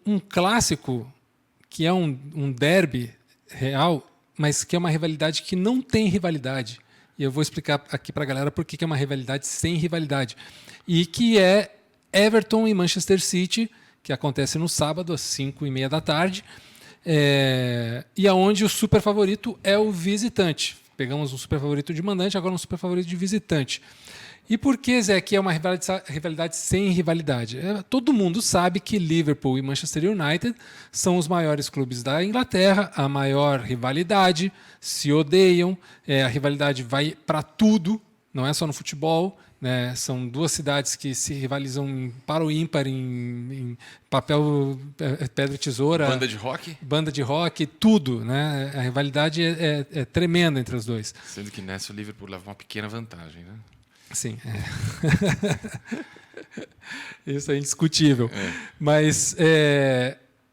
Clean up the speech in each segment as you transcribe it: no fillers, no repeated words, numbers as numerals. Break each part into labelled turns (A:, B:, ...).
A: um clássico que é um derby real, mas que é uma rivalidade que não tem rivalidade. E eu vou explicar aqui para a galera por que é uma rivalidade sem rivalidade. E que é Everton e Manchester City, que acontece no sábado, às 5h30 da tarde, e aonde o super favorito é o visitante. Pegamos um super favorito de mandante, agora um super favorito de visitante. E por que, Zé, que é uma rivalidade sem rivalidade? Todo mundo sabe que Liverpool e Manchester United são os maiores clubes da Inglaterra, a maior rivalidade, se odeiam, a rivalidade vai para tudo, não é só no futebol, né? São duas cidades que se rivalizam em par ou ímpar em papel, pedra e tesoura. Banda de rock, tudo. Né? A rivalidade é tremenda entre os dois.
B: Sendo que nessa o Liverpool leva uma pequena vantagem, né?
A: Sim. Isso é indiscutível. Mas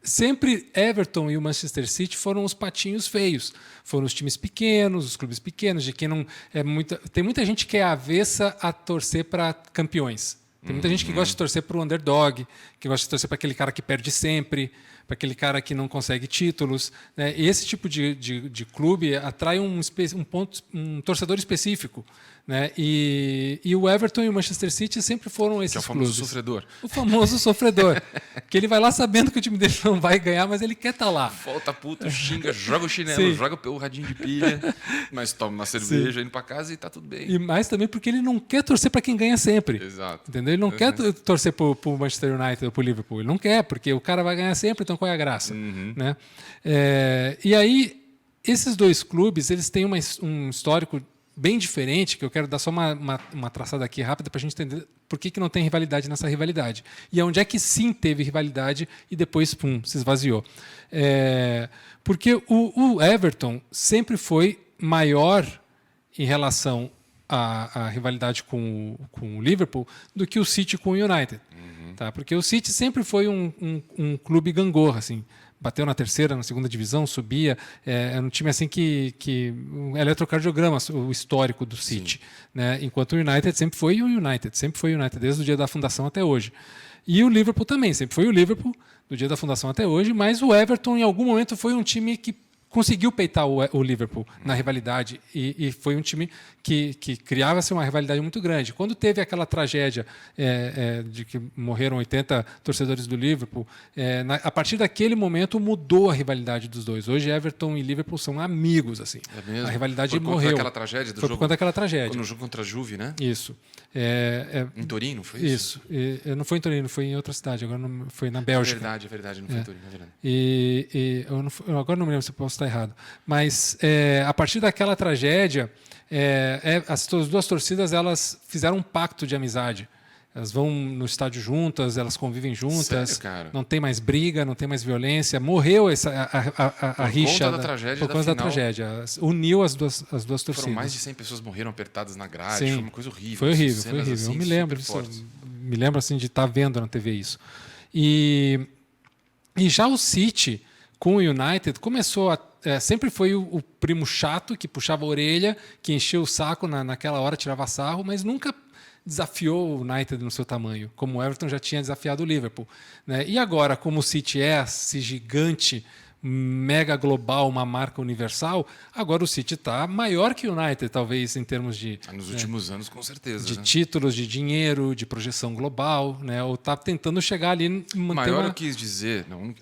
A: sempre Everton e o Manchester City foram os patinhos feios. Foram os times pequenos, os clubes pequenos, de quem não tem muita gente que é avessa a torcer para campeões. Tem muita gente que gosta de torcer para o underdog, que gosta de torcer para aquele cara que perde sempre, para aquele cara que não consegue títulos. Né? E esse tipo de clube atrai um torcedor específico. Né? E o Everton e o Manchester City sempre foram esses clubes.
B: Que é o famoso sofredor.
A: O famoso sofredor. Que ele vai lá sabendo que o time dele não vai ganhar, mas ele quer estar lá.
B: Volta puto, xinga, joga o chinelo, Sim. joga o radinho de pilha, mas toma uma cerveja, indo para casa e tá tudo bem.
A: E mais também porque ele não quer torcer para quem ganha sempre.
B: Exato.
A: Entendeu? Ele não quer torcer para o Manchester United ou para o Liverpool. Ele não quer, porque o cara vai ganhar sempre, então qual é a graça? Né? E aí, esses dois clubes, eles têm um histórico bem diferente, que eu quero dar só uma traçada aqui rápida para a gente entender por que não tem rivalidade nessa rivalidade. E onde é que sim teve rivalidade e depois, se esvaziou. Porque o Everton sempre foi maior em relação à rivalidade com o Liverpool do que o City com o United. Tá? Porque o City sempre foi um clube gangorra, assim. Bateu na terceira, na segunda divisão, subia. Era um time assim que um eletrocardiograma, o histórico do City. Né? Enquanto o United sempre foi o United, desde o dia da fundação até hoje. E o Liverpool também, sempre foi o Liverpool, do dia da fundação até hoje, mas o Everton, em algum momento, foi um time que conseguiu peitar o Liverpool na rivalidade e foi um time que criava-se uma rivalidade muito grande. Quando teve aquela tragédia de que morreram 80 torcedores do Liverpool, a partir daquele momento mudou a rivalidade dos dois. Hoje Everton e Liverpool são amigos. Assim.
B: É mesmo?
A: A rivalidade morreu.
B: Por conta daquela tragédia do
A: jogo? Foi por conta daquela tragédia.
B: No jogo contra a Juve, né?
A: Isso.
B: Em Torino, foi isso?
A: Isso. Não foi em Torino, foi em outra cidade. Agora foi na Bélgica.
B: É verdade, não foi em Torino. É verdade.
A: Agora não me lembro se eu posso estar errado. Mas a partir daquela tragédia, as duas torcidas elas fizeram um pacto de amizade. Elas vão no estádio juntas, elas convivem juntas.
B: Sério, cara?
A: Não tem mais briga, não tem mais violência. Morreu a rixa.
B: Por conta da
A: tragédia. Uniu as duas torcidas.
B: Foram mais de 100 pessoas morreram apertadas na grade.
A: Sim.
B: Foi uma coisa horrível.
A: Foi horrível.
B: Assim,
A: eu me lembro disso. Me lembro assim, de estar vendo na TV isso. E já o City, com o United, começou sempre foi o primo chato que puxava a orelha, que encheu o saco naquela hora, tirava sarro, mas nunca desafiou o United no seu tamanho, como o Everton já tinha desafiado o Liverpool. Né? E agora, como o City é esse gigante, mega global, uma marca universal, agora o City está maior que o United, talvez, em termos de...
B: Nos últimos anos, com certeza.
A: De títulos, de dinheiro, de projeção global, né? Ou está tentando chegar ali...
B: Maior eu quis dizer... Não,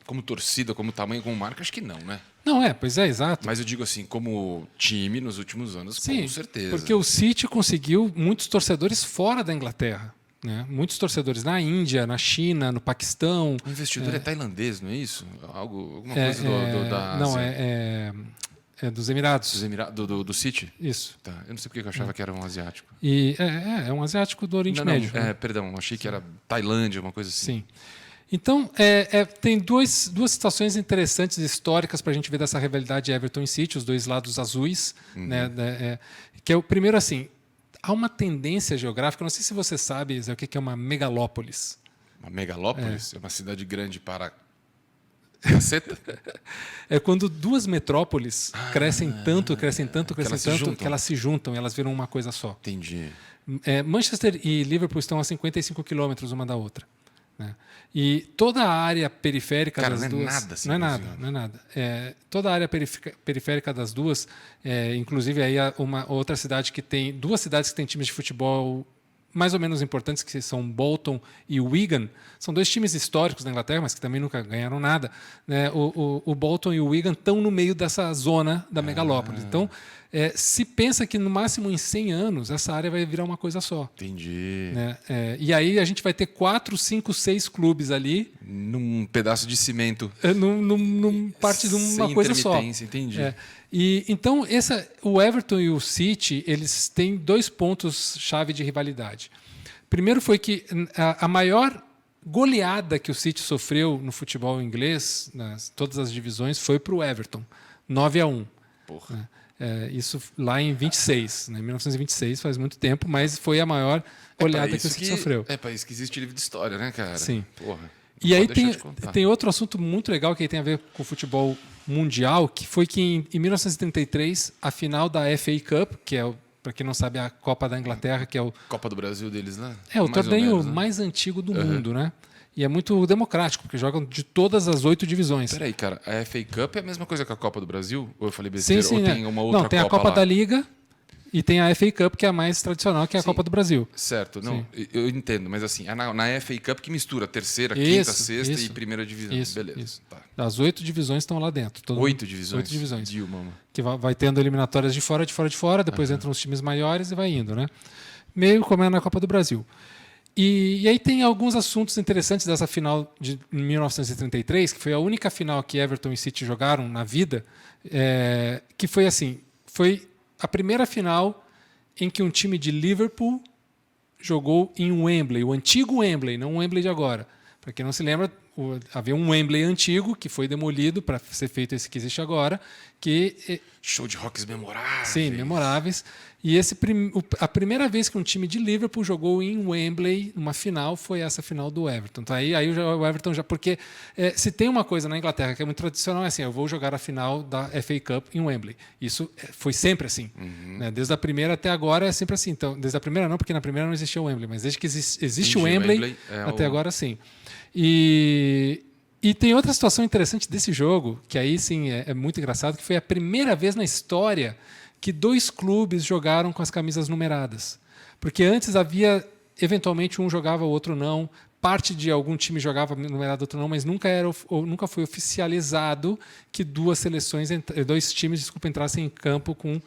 B: como torcida, como tamanho, como marca, acho que não, né?
A: Não, pois é, exato.
B: Mas eu digo assim, como time nos últimos anos,
A: sim,
B: com certeza.
A: Porque o City conseguiu muitos torcedores fora da Inglaterra. Né? Muitos torcedores na Índia, na China, no Paquistão.
B: O investidor é tailandês, não é isso? Alguma coisa da
A: não,
B: Ásia.
A: É dos Emirados.
B: Do City?
A: Isso.
B: Tá. Eu não sei porque eu achava que era um asiático.
A: É um asiático do Oriente Médio.
B: Né? Perdão, achei que era Tailândia, uma coisa assim.
A: Sim. Então, tem duas situações interessantes históricas para a gente ver dessa rivalidade Everton e City, os dois lados azuis. Né, que é o primeiro, assim, há uma tendência geográfica, não sei se você sabe, Zé, o que é uma megalópolis.
B: Uma megalópolis? É uma cidade grande para caceta?
A: É quando duas metrópoles crescem tanto, que elas se juntam e elas viram uma coisa só.
B: Entendi.
A: Manchester e Liverpool estão a 55 quilômetros uma da outra. né? E toda a área periférica
B: Cara,
A: das
B: não é
A: duas...
B: nada assim,
A: não é nada. Toda a área periférica das duas, inclusive aí uma outra cidade que tem... Duas cidades que têm times de futebol mais ou menos importantes, que são Bolton e Wigan. São dois times históricos da Inglaterra, mas que também nunca ganharam nada, né? O Bolton e o Wigan estão no meio dessa zona da megalópole. Então, se pensa que no máximo em 100 anos essa área vai virar uma coisa só.
B: Entendi.
A: Né? E aí a gente vai ter 4, 5, 6 clubes ali.
B: Num pedaço de cimento.
A: Num parte de uma coisa só.
B: Entendi.
A: E então o Everton e o City, eles têm 2 pontos-chave de rivalidade. Primeiro foi que a maior goleada que o City sofreu no futebol inglês, todas as divisões, foi para o Everton, 9-1.
B: Porra.
A: Isso lá em 26, né? 1926, faz muito tempo, mas foi a maior goleada que o City sofreu.
B: É para isso que existe livro de história, né, cara?
A: Sim.
B: Porra.
A: E aí tem outro assunto muito legal que tem a ver com o futebol mundial, que foi que em 1933, a final da FA Cup, que é, para quem não sabe, a Copa da Inglaterra, que é o...
B: Copa do Brasil deles, né?
A: É o torneio mais antigo do mundo, né? E é muito democrático, porque jogam de todas as 8 divisões.
B: Peraí, cara, a FA Cup é a mesma coisa que a Copa do Brasil? Ou eu falei besteira?
A: Sim,
B: ou tem uma outra Copa?
A: Não, tem a Copa da Liga e tem a FA Cup, que é a mais tradicional, que é a Copa do Brasil.
B: Certo, não, eu entendo, mas assim, na FA Cup que mistura terceira, quinta, sexta e primeira divisão. Beleza.
A: Isso. Tá. As 8 divisões estão lá dentro.
B: 8 divisões?
A: 8 divisões.
B: Dilma.
A: Que vai tendo eliminatórias de fora, depois entram os times maiores e vai indo, né? Meio como é na Copa do Brasil. E aí tem alguns assuntos interessantes dessa final de 1933, que foi a única final que Everton e City jogaram na vida, que foi assim, foi a primeira final em que um time de Liverpool jogou em Wembley, o antigo Wembley, não o Wembley de agora. Para quem não se lembra, havia um Wembley antigo que foi demolido para ser feito esse que existe agora.
B: Show de rocks memoráveis.
A: Sim, memoráveis. E a primeira vez que um time de Liverpool jogou em Wembley, numa final, foi essa final do Everton. Então, aí o Everton já... Porque se tem uma coisa na Inglaterra que é muito tradicional, é assim, eu vou jogar a final da FA Cup em Wembley. Isso foi sempre assim. Né? Desde a primeira até agora é sempre assim. Então, desde a primeira não, porque na primeira não existia o Wembley, mas desde que existe o Wembley até agora sim. E tem outra situação interessante desse jogo, que aí sim é muito engraçado, que foi a primeira vez na história que 2 clubes jogaram com as camisas numeradas. Porque antes havia, eventualmente, um jogava, o outro não. Parte de algum time jogava numerado, outro não, mas nunca foi oficializado que 2 times entrassem em campo com,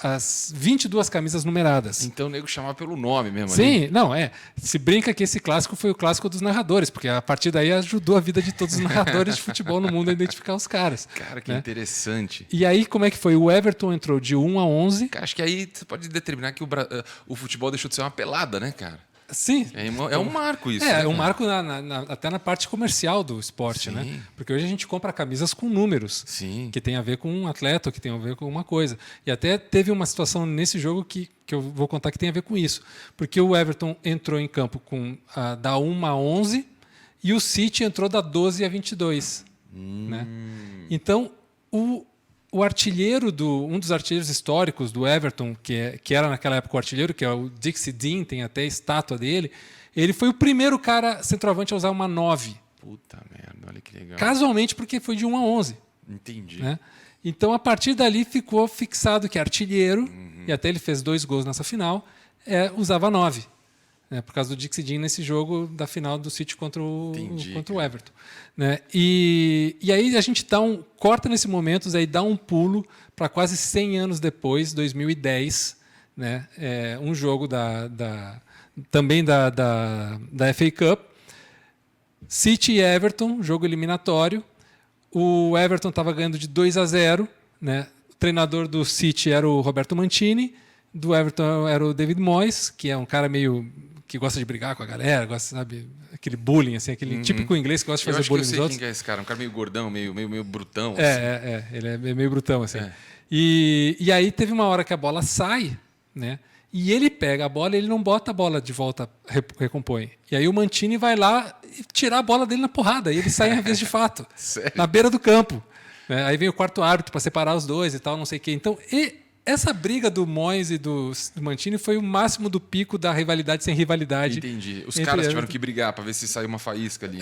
A: as 22 camisas numeradas.
B: Então o nego chamava pelo nome mesmo.
A: Sim, não, se brinca que esse clássico foi o clássico dos narradores, porque a partir daí ajudou a vida de todos os narradores de futebol no mundo a identificar os caras.
B: Cara, que interessante.
A: E aí, como é que foi? O Everton entrou de 1-11.
B: Cara, acho que aí você pode determinar que o futebol deixou de ser uma pelada, né, cara?
A: Sim.
B: É um marco isso.
A: É um marco até na parte comercial do esporte, né? Porque hoje a gente compra camisas com números, que tem a ver com um atleta, que tem a ver com uma coisa. E até teve uma situação nesse jogo que eu vou contar que tem a ver com isso. Porque o Everton entrou em campo da 1-11 e o City entrou da 12-22. Né? Então, o artilheiro um dos artilheiros históricos do Everton, que era naquela época o artilheiro, que é o Dixie Dean, tem até estátua dele, ele foi o primeiro cara centroavante a usar uma 9.
B: Puta merda, olha que legal.
A: Casualmente, porque foi de 1-11.
B: Entendi.
A: Né? Então, a partir dali, ficou fixado que artilheiro, e até ele fez 2 gols nessa final, usava 9. Por causa do Dixie Dean nesse jogo da final do City contra o Everton. Né? E aí a gente corta nesse momento, aí dá um pulo para quase 100 anos depois, 2010, né? Um jogo também da FA Cup, City e Everton, jogo eliminatório. O Everton estava ganhando de 2-0, né? O treinador do City era o Roberto Mancini, do Everton era o David Moyes, que é um cara meio que gosta de brigar com a galera, gosta, sabe, aquele bullying, assim, aquele típico inglês que gosta de fazer bullying nos outros. Eu acho que eu sei quem
B: é esse cara, um cara meio gordão, meio brutão.
A: Assim. Ele é meio brutão, assim. E aí teve uma hora que a bola sai, né? E ele pega a bola e ele não bota a bola de volta, recompõe. E aí o Mancini vai lá e tirar a bola dele na porrada, e ele sai em vez de fato, na beira do campo. Né? Aí vem o quarto árbitro para separar os dois e tal, não sei o quê. Então, essa briga do Moyes e do Mantini foi o máximo do pico da rivalidade sem rivalidade.
B: Entendi. Os caras tiveram que brigar para ver se saiu uma faísca ali.